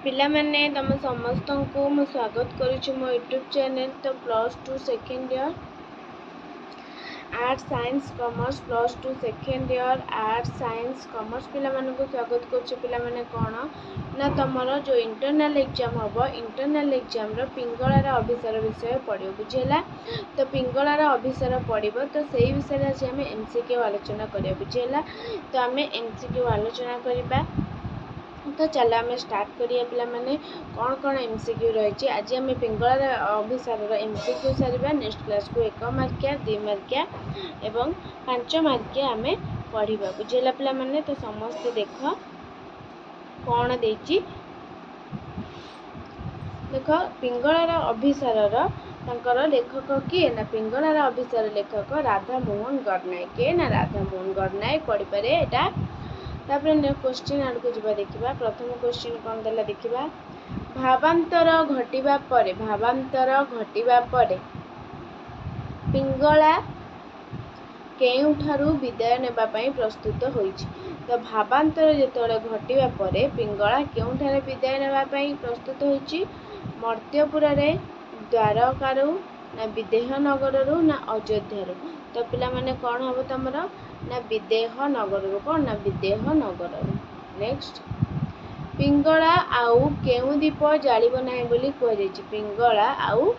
पिला माने तुम समस्त को मु स्वागत करुच्ची मो यूट्यूब चैनल। तो +2 second year arts science commerce +2 second year arts science commerce पिला माने को स्वागत करुच्ची। पिला माने कौन ना तुमर जो इंटरनल एग्जाम हम इंटरनल एग्जाम रो पिंगलार अभिसार विषय पढ़ो बुझेगा। तो पिंगलार अभिसार पढ़ो तो से विषय आज आम एमसीक्यू आलोचना करिया बुझेगा। तो आम एमसीक्यू आलोचना करवा। तो चलो आम स्टार्ट करिए पिला माने कौन कौन एमसीक्यू रही। आज आम पिंगलार अभिसार एमसीक्यू सारिबा। नेक्स्ट क्लास को 1 मार्किया 2 मार्किया एवं 5 मार्किया आम पढ़ा बुझेगा पिला माने। तो समस्त देख कौन देची देख पिंगलार अभिसार तांकर लेखक किए ना पिंगलार अभिसार लेखक राधा मोहन गडनायक किए ना राधा मोहन गडनायक पढ़ी पारे एटा। तापर क्वेश्चन आड़ को जीवा देखिबा। प्रथम क्वेश्चन कौन देला देखिबा। भावांतर घटिबा परे पिंगला केउठारु विदाय नेबा पई प्रस्तुत होइछि। तो भावांतर जेतोले घटिबा परे पिंगला केउठारे विदाय नेबा पई प्रस्तुत होइछि। मर्त्यपुर रे द्वारकारु ना विदेह नगररु ना अयोध्यारु। तो पिला माने कौन हम तमरा ना विदेह नगररु कौन ना विदेह नगररु। नेक्स्ट पिंगला आउ केउ दीप जालिबो नाही बोली कह जायछि। पिंगला आउ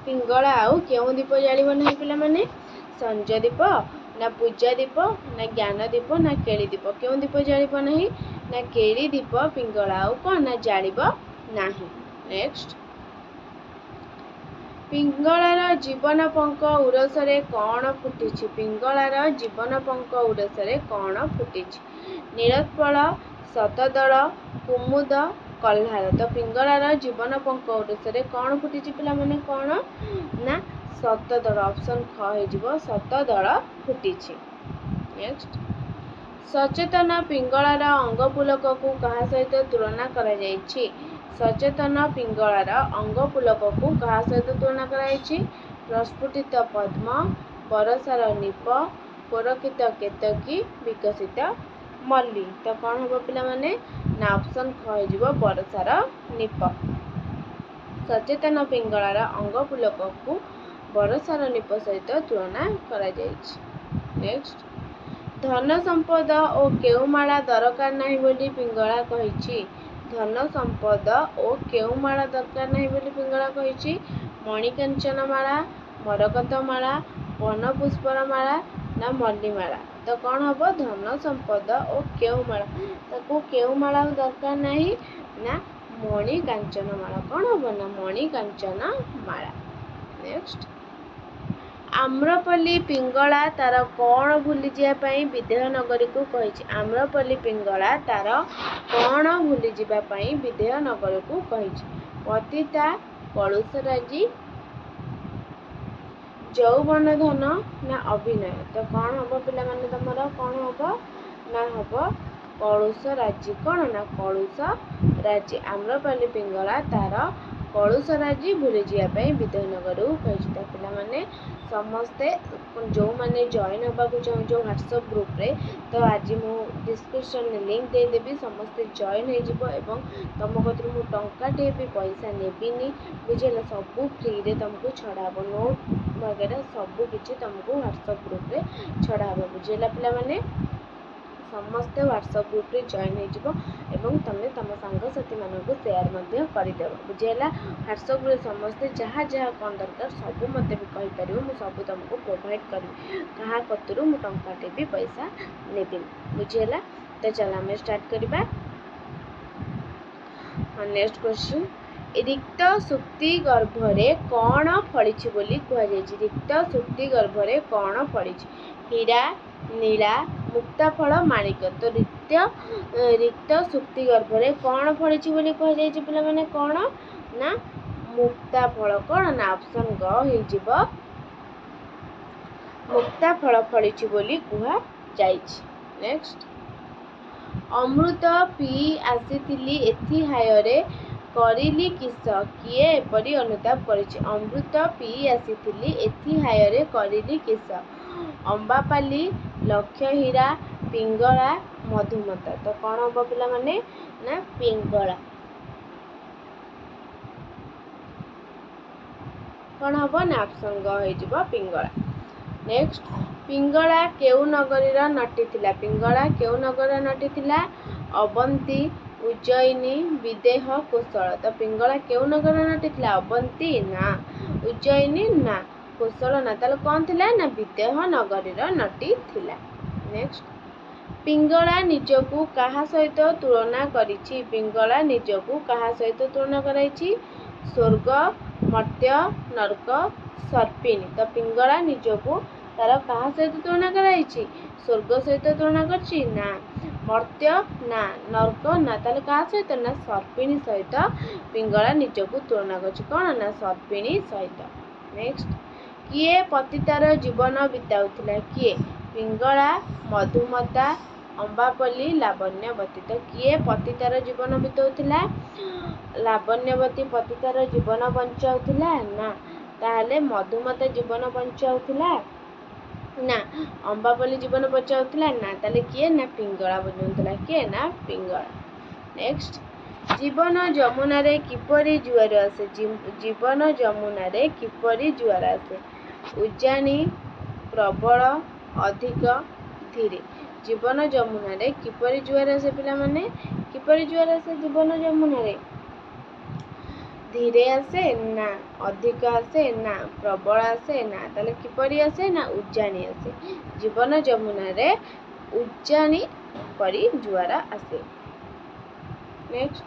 पिंगला आउ केउ दीप जालिबो नाही पिला माने संजय दीप ना पूजा दीप ना ज्ञान दीप ना केली दीप। केउ दीप जालिबो नाही ना केली दीप पिंगला आउ कौन ना जालिबो नाही। नेक्स्ट पिंगलार जीवन पंख उरसरे कौन फुटिछि। पिंगलार जीवन पंख उरसरे कौन फुटिछि। नीलोत्पल शतदल कुमुद कल्हार। तो पिंगलार जीवन पंख उरसरे कौन फुटिछि पिला माने कौन ना शतदल। ऑप्शन ख हे जिवो शतदल फुटिछि। नेक्स्ट सचेतन पिंगलार अंगपुलक को कहा सहित तुलना करा जायछि। सचेतन पिंगलार अंगपुलक को कहा सहित तुलना कराई। प्रस्फुटित पद्म बरसार नीप कोरकित केतकी विकसित मल्ली। तो कौन हम पिला माने ना ऑप्शन ख हो बरसार नीप। सचेतन पिंगलार अंगपुलक को बरसार नीप सहित तुलना करा जायछि। नेक्स्ट धन संपद और केउमाला दरकार नहीं बोली पिंगला कहिछि। धन संपद और केउमाला दरकार नहीं बोली पिंगला कहिछि। मणिकांचन माला मरकत माला वन पुष्पर माला ना मल्लीमाला। तो कौन हम धन संपद और केउमाला ताको केउमाला दरकार नहीं ना मणिकांचन माला। कौन हम ना मणिकांचन माला। नेक्स्ट आम्रपल्ली पिंगला तार कौन भूली जाए विदेह नगरी को कही। आम्रपल्ली पिंगला तार कौन भूली जाए विदेह नगरी को कही। पतिता कलुषराजी यौवन धन ना अभिनय। तो कौन हम पिला माने तमर कौन हम ना हम कलुषराजी कौन ना कलुषराजी। आम्रपल्ली पिंगला तार कलुषराजी भूली जाए विदेह नगर कही। तो पिला माने समस्ते जो मैंने जॉइन होगा चाहूँ जो व्हाट्सएप ग्रुप रे तो आज मु डिस्क्रिप्शन में लिंक दे देबी। समस्ते जॉइन हो तुम कतर मु टंकाटे भी पैसा नेबिनी बुझेगा। सबू फ्री रे तुमको छड़ाब नोट वगैरह सबू किसी तुमको व्हाट्सएप ग्रुप रे छड़ाब बुझेगा। पिला माने समस्ते व्हाट्सएप ग्रुप रे जॉइन हो तुम तुम सांगसाथी मानक शेयर करदेव बुझेगा। व्हाट्सएप ग्रुप समस्ते जहाँ जहाँ कौन दरकार सबू मत भी कहीपर मुझे सब तुमको प्रोवाइड करी। क्या कतरू मु टंकाटे भी पैसा नेबी बुझेगा। तो चलो आम स्टार्ट करवा। नेक्स्ट क्वेश्चन रिक्त सुक्ति गर्भरे कौन फली बोली कहुई। रिक्त सुक्ति गर्भरे कौन फली हीरा नीला मुक्ता फल माणिक। तो रिक्त सुक्ति गर्भरे कौन फली बोली कहुई पिला माने कौन ना मुक्ता फल कौन ना ऑप्शन ग हो मुक्ता फल फली बोली कह जायछि। नेक्स्ट अमृत पी आसीथिली एथि हायरे କରିଲି କିସ କିଏ ଏପରି ଅନୁତାପ କରିଛି। ଅମୃତ ପିଇ ଆସିଥିଲି ଏଥି ହାୟରେ କରିଲି କିସ। ଅମ୍ବାପାଲି ଲକ୍ଷ ହୀରା ପିଙ୍ଗଳା ମଧୁମତା। ତ କ'ଣ ହବ ପିଲାମାନେ ନା ପିଙ୍ଗଳା। କ'ଣ ହବ ନା ଅପସନ୍ ଗ ହେଇଯିବ ପିଙ୍ଗଳା। ନେକ୍ସଟ ପିଙ୍ଗଳା କେଉଁ ନଗରୀର ନଟିଥିଲା। ପିଙ୍ଗଳା କେଉଁ ନଗରୀର ନଟିଥିଲା। ଅବନ୍ତୀ ଉଜ୍ଜୟିନୀ ବିଦେହ କୋଶଳ। ତ ପିଙ୍ଗଳା କେଉଁ ନଗରୀର ନଟିଥିଲା। ଅବନ୍ତୀ ନା ଉଜ୍ଜୟିନୀ ନା କୋଶଳ ନା। ତାହେଲେ କ'ଣ ଥିଲା ନା ବିଦେହ ନଗରୀର ନଟିଥିଲା। ନେକ୍ସଟ ପିଙ୍ଗଳା ନିଜକୁ କାହା ସହିତ ତୁଳନା କରିଛି। ପିଙ୍ଗଳା ନିଜକୁ କାହା ସହିତ ତୁଳନା କରାଇଛି। ସ୍ୱର୍ଗ ମର୍ତ୍ତ୍ୟ ନର୍କ ସର୍ପିଣୀ। ତ ପିଙ୍ଗଳା ନିଜକୁ ତାର କାହା ସହିତ ତୁଳନା କରାଇଛି। ସ୍ୱର୍ଗ ସହିତ ତୁଳନା କରିଛି ନା ମର୍ତ୍ତ୍ୟ ନା ନର୍କ ନା। ତାହେଲେ କାହା ସହିତ ନା ସର୍ପିଣୀ ସହିତ ପିଙ୍ଗଳା ନିଜକୁ ତୁଳନା କରିଛି। କ'ଣ ନା ସର୍ପିଣୀ ସହିତ। ନେକ୍ସଟ କିଏ ପତିତାର ଜୀବନ ବିତାଉଥିଲା। କିଏ ପିଙ୍ଗଳା ମଧୁମତା ଅମ୍ବାପଲି ଲାବଣ୍ୟବତୀ। ତ କିଏ ପତିତାର ଜୀବନ ବିତାଉଥିଲା। ଲାବଣ୍ୟବତୀ ପତିତାର ଜୀବନ ବଞ୍ଚାଉଥିଲା ନା। ତାହେଲେ ମଧୁମତା ଜୀବନ ବଞ୍ଚାଉଥିଲା ନା ଅମ୍ବାପଲି ଜୀବନ ବଞ୍ଚାଉଥିଲା ନା। ତାହେଲେ କିଏ ନା ପିଙ୍ଗଳା ବଞ୍ଚାଉଥିଲା। କିଏ ନା ପିଙ୍ଗଳା। ନେକ୍ସଟ ଜୀବନ ଯମୁନାରେ କିପରି ଜୁଆର ଆସେ। ଜୀବନ ଯମୁନାରେ କିପରି ଜୁଆର ଆସେ। ଉଜାଣି ପ୍ରବଳ ଅଧିକ ଧୀରେ। ଜୀବନ ଯମୁନାରେ କିପରି ଜୁଆର ଆସେ ପିଲାମାନେ। କିପରି ଜୁଆର ଆସେ ଜୀବନ ଯମୁନାରେ। ଧୀରେ ଆସେ ନା ଅଧିକ ଆସେ ନା ପ୍ରବଳ ଆସେ ନା। ତାହେଲେ କିପରି ଆସେ ନା ଉଜାଣି ଆସେ। ଜୀବନ ଯମୁନାରେ ଉଜାଣି ପରି ଜୁଆର ଆସେ। ନେକ୍ସଟ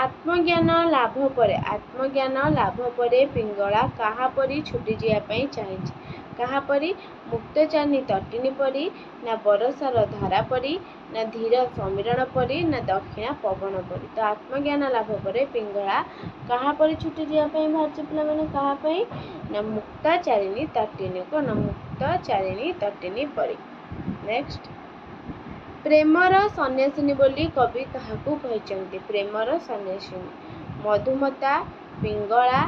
ଆତ୍ମଜ୍ଞାନ ଲାଭ ପରେ। ଆତ୍ମଜ୍ଞାନ ଲାଭ ପରେ ପିଙ୍ଗଳା କାହା ପରି ଛୁଟି ଯିବା ପାଇଁ ଚାହିଁଛି। କାହା ପରି ମୁକ୍ତଚାରିଣୀ ତଟିନୀ ପରି ନା ବରଷାର ଧାରା ପରି ନା ଧୀର ସମୀରଣ ପରି ନା ଦକ୍ଷିଣା ପବନ ପରି। ତ ଆତ୍ମଜ୍ଞାନ ଲାଭ ପରେ ପିଙ୍ଗଳା କାହା ପରି ଛୁଟି ଯିବା ପାଇଁ ବାହାରିଛି ପିଲାମାନେ। କାହା ପାଇଁ ନା ମୁକ୍ତାଚାରିଣୀ ତଟିନୀ। କ'ଣ ମୁକ୍ତଚାରିଣୀ ତଟିନୀ ପରି। ନେକ୍ସଟ ପ୍ରେମର ସନ୍ନ୍ୟାସିନୀ ବୋଲି କବି କାହାକୁ କହିଛନ୍ତି। ପ୍ରେମର ସନ୍ନ୍ୟାସିନୀ ମଧୁମତା ପିଙ୍ଗଳା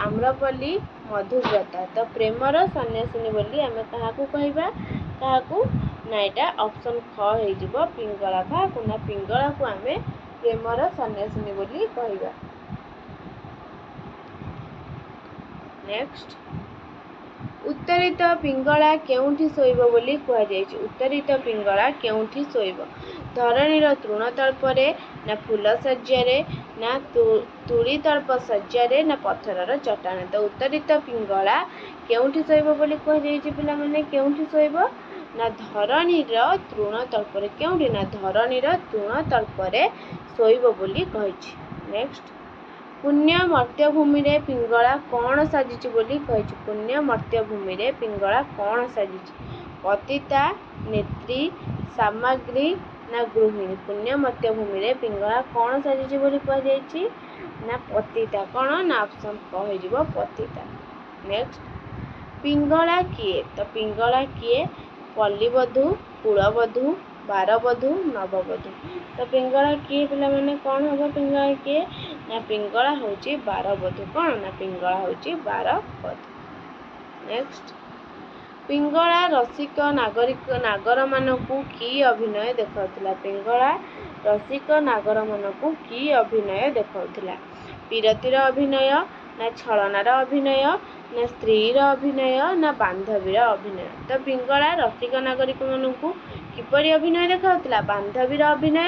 ଆମ୍ରପଲ୍ଲୀ ମଧୁବ୍ରତା। ତ ପ୍ରେମର ସନ୍ନ୍ୟାସିନୀ ବୋଲି ଆମେ କାହାକୁ କହିବା। କାହାକୁ ନା ଏଇଟା ଅପସନ୍ ଖ ହେଇଯିବ ପିଙ୍ଗଳା। କାହାକୁ ନା ପିଙ୍ଗଳାକୁ ଆମେ ପ୍ରେମର ସନ୍ନ୍ୟାସିନୀ ବୋଲି କହିବା। ନେକ୍ସଟ ଉତ୍ତରିତ ପିଙ୍ଗଳା କେଉଁଠି ଶୋଇବ ବୋଲି କୁହାଯାଇଛି। ଉତ୍ତରିତ ପିଙ୍ଗଳା କେଉଁଠି ଶୋଇବ। ଧରଣୀର ତୃଣତଳ୍ପରେ ନା ଫୁଲ ଶଯ୍ୟାରେ ନା ତୂଳିତଳ୍ପ ଶଯ୍ୟାରେ ନା ପଥରର ଚଟାଣ। ତ ଉତ୍ତରିତ ପିଙ୍ଗଳା କେଉଁଠି ଶୋଇବ ବୋଲି କୁହାଯାଇଛି ପିଲାମାନେ। କେଉଁଠି ଶୋଇବ ନା ଧରଣୀର ତୃଣତଳ୍ପରେ। କେଉଁଠି ନା ଧରଣୀର ତୃଣତଳ୍ପରେ ଶୋଇବ ବୋଲି କହିଛି। ନେକ୍ସଟ ପୁଣ୍ୟ ମର୍ତ୍ତ୍ୟଭୂମିରେ ପିଙ୍ଗଳା କ'ଣ ସାଜିଛି ବୋଲି କହିଛି। ପୁଣ୍ୟ ମର୍ତ୍ତ୍ୟଭୂମିରେ ପିଙ୍ଗଳା କ'ଣ ସାଜିଛି। ପତିତା ନେତ୍ରୀ ସାମଗ୍ରୀ ନା ଗୃହିଣୀ। ପୁଣ୍ୟ ମର୍ତ୍ତ୍ୟଭୂମିରେ ପିଙ୍ଗଳା କ'ଣ ସାଜିଛି ବୋଲି କୁହାଯାଇଛି ନା ପତିତା। କ'ଣ ନା ଅପସନ୍ କ ହେଇଯିବ ପତିତା। ନେକ୍ସଟ ପିଙ୍ଗଳା କିଏ। ତ ପିଙ୍ଗଳା କିଏ ପଲ୍ଲୀବଧୂ କୁଳବଧୂ ବାରବଧୂ ନବବଧୂ। ତ ପିଙ୍ଗଳା କିଏ ପିଲାମାନେ। କ'ଣ ହବ ପିଙ୍ଗଳା କିଏ ନା ପିଙ୍ଗଳା ହେଉଛି ବାରବଧୂ। କ'ଣ ନା ପିଙ୍ଗଳା ହେଉଛି ବାରବଧୂ। ନେକ୍ସଟ ପିଙ୍ଗଳା ରସିକ ନାଗରମାନଙ୍କୁ କି ଅଭିନୟ ଦେଖାଉଥିଲା। ପିଙ୍ଗଳା ରସିକ ନାଗରମାନଙ୍କୁ କି ଅଭିନୟ ଦେଖାଉଥିଲା। ପୀରତିର ଅଭିନୟ ନା ଛଳନାର ଅଭିନୟ ନା ସ୍ତ୍ରୀର ଅଭିନୟ ନା ବାନ୍ଧବୀର ଅଭିନୟ। ତ ପିଙ୍ଗଳା ରସିକ ନାଗରିକମାନଙ୍କୁ କିପରି ଅଭିନୟ ଦେଖାଉଥିଲା। ବାନ୍ଧବୀର ଅଭିନୟ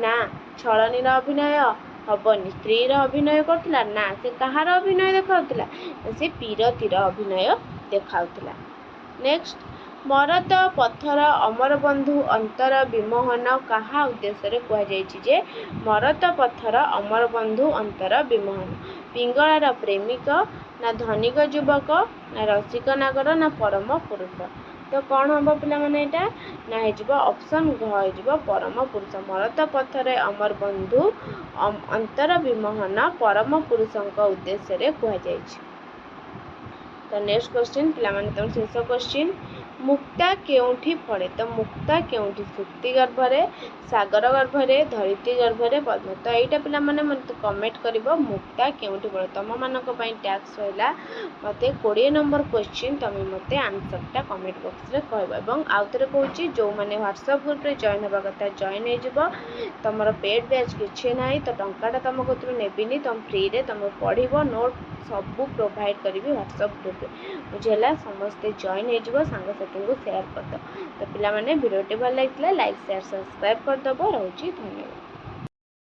ନା ଛଳନୀର ଅଭିନୟ ହବନି। ସ୍ତ୍ରୀର ଅଭିନୟ କରୁଥିଲା ନା ସେ କାହାର ଅଭିନୟ ଦେଖାଉଥିଲା ସେ ପୀରତିର ଅଭିନୟ ଦେଖାଉଥିଲା। ନେକ୍ସଟ ମରତ ପଥର ଅମରବନ୍ଧୁ ଅନ୍ତର ବିମୋହନ କାହା ଉଦ୍ଦେଶ୍ୟରେ କୁହାଯାଇଛି ଯେ ମରତ ପଥର ଅମରବନ୍ଧୁ ଅନ୍ତର ବିମୋହନ। ପିଙ୍ଗଳାର ପ୍ରେମିକ ନା ଧନିକ ଯୁବକ ନା ରସିକ ନାଗର ନା ପରମ ପୁରୁଷ। ତ କ'ଣ ହବ ପିଲାମାନେ ଏଇଟା ନା ହେଇଯିବ ଅପସନ୍ ଘ ହେଇଯିବ ପରମ ପୁରୁଷ। ମରତ ପଥରେ ଅମରବନ୍ଧୁ ଅନ୍ତର ବିମୋହନ ପରମ ପୁରୁଷଙ୍କ ଉଦ୍ଦେଶ୍ୟରେ କୁହାଯାଇଛି। ତ ନେକ୍ସଟ କ୍ୱେଶ୍ଚିନ୍ ପିଲାମାନେ ତମ ଶେଷ କ୍ୱେଶ୍ଚିନ୍ मुक्ता केउठी फड़े तो मुक्ता केउठी सुक्ति गर्भरे सागर गर्भरे धरित्री गर्भरे पद्म तो यहीटा पिला माने मते कमेंट करिवो मुक्ता केउठी फड़े तुम मानक पई टैक्स होइला मते 20 नंबर क्वेश्चन तमे मते आंसरटा कमेंट बॉक्स रे कहबो एवं आउतरे कहूची जो माने व्हाट्सएप ग्रुप रे जॉइन होबा कथा जॉइन हे जिवो तमरो पेड बैच किछि नाही तो टंकाटा तुम कतरु नेबिनी तुम फ्री रे तुम पढ़िबो नोट सबू प्रोवाइड करी व्हाट्सएप ग्रुप रे बुझेला समस्ते जॉइन हे जिवो संग साथी को शेयर कर दो तो पिला माने वीडियो भल लगे लाइक शेयर सब्सक्राइब कर दबो रहउची धन्यवाद।